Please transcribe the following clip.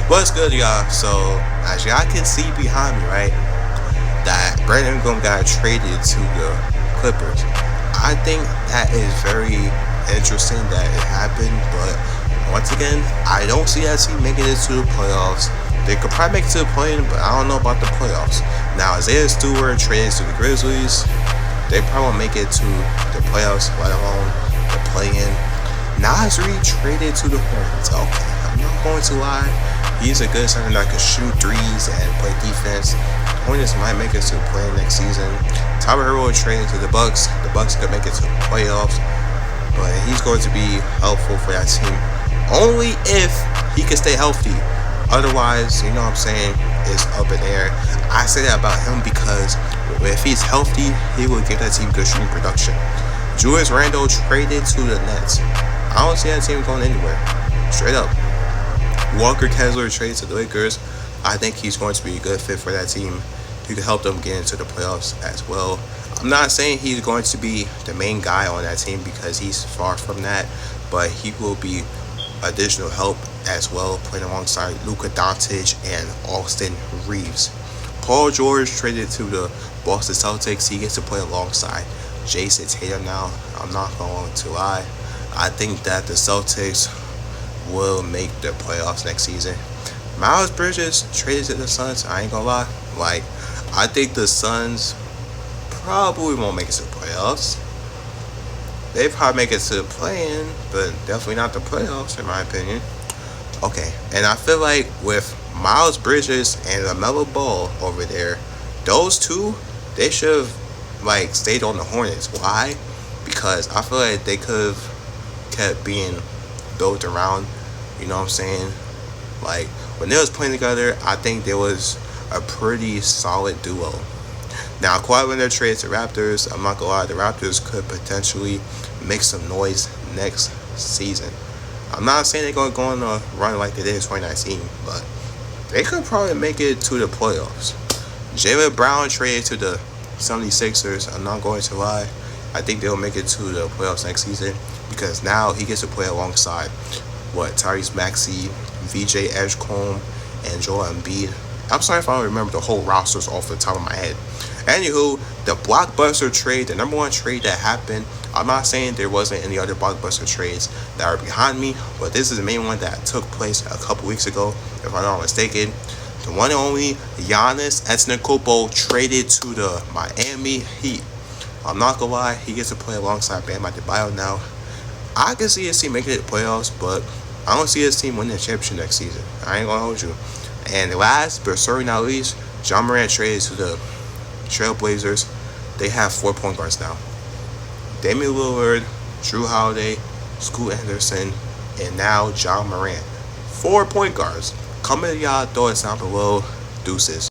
What's good, y'all? So, as y'all can see behind me, right, that Brandon Ingram got traded to the Clippers. I think that is very interesting that it happened, but once again, I don't see that team making it to the playoffs. They could probably make it to the play-in, but I don't know about the playoffs. Now, Isaiah Stewart traded to the Grizzlies. They probably won't make it to the playoffs, let alone the play-in. Nas Reed traded to the Hornets. Okay, I'm not going to lie. He's a good center that can shoot threes and play defense. Hornets might make it to play next season. Tyler Hero traded to the Bucks. The Bucks could make it to the playoffs, but he's going to be helpful for that team only if he can stay healthy. Otherwise, you know what I'm saying, it's up in the air. I say that about him because if he's healthy, he will give that team good shooting production. Julius Randle traded to the Nets. I don't see that team going anywhere. Straight up. Walker Kessler traded to the Lakers. I think he's going to be a good fit for that team. He could help them get into the playoffs as well. I'm not saying he's going to be the main guy on that team because he's far from that, but he will be additional help as well, playing alongside Luka Doncic and Austin Reeves. Paul George traded to the Boston Celtics. He gets to play alongside Jason Tatum now. I'm not going to lie. I think that the Celtics will make the playoffs next season. Miles Bridges traded to the Suns. I ain't gonna lie. I think the Suns probably won't make it to the playoffs. They probably make it to the play-in, but definitely not the playoffs, in my opinion. Okay, and I feel like with Miles Bridges and LaMelo Ball over there, those two, they should have stayed on the Hornets. Why? Because I feel like they could have kept being built around. You know what I'm saying? When they was playing together, I think there was a pretty solid duo. Now, Kawhi Leonard traded to Raptors. I'm not gonna lie, the Raptors could potentially make some noise next season. I'm not saying they're gonna go on a run like they did in 2019, but they could probably make it to the playoffs. Jaylen Brown traded to the 76ers. I'm not going to lie. I think they'll make it to the playoffs next season because now he gets to play alongside Tyrese Maxey, VJ Edgecombe, and Joel Embiid. I'm sorry if I don't remember the whole rosters off the top of my head. Anywho, the blockbuster trade, the number one trade that happened, I'm not saying there wasn't any other blockbuster trades that are behind me, but this is the main one that took place a couple weeks ago, if I'm not mistaken. The one and only Giannis Antetokounmpo traded to the Miami Heat. I'm not gonna lie, he gets to play alongside Bam Adebayo now. I can see his team making it to playoffs, but I don't see his team winning the championship next season. I ain't gonna hold you. And last, but certainly not least, Ja Morant traded to the Trailblazers. They have 4 point guards now. Damian Lillard, Drew Holiday, Scoot Anderson, and now Ja Morant. 4 point guards. Comment y'all thoughts down below. Deuces.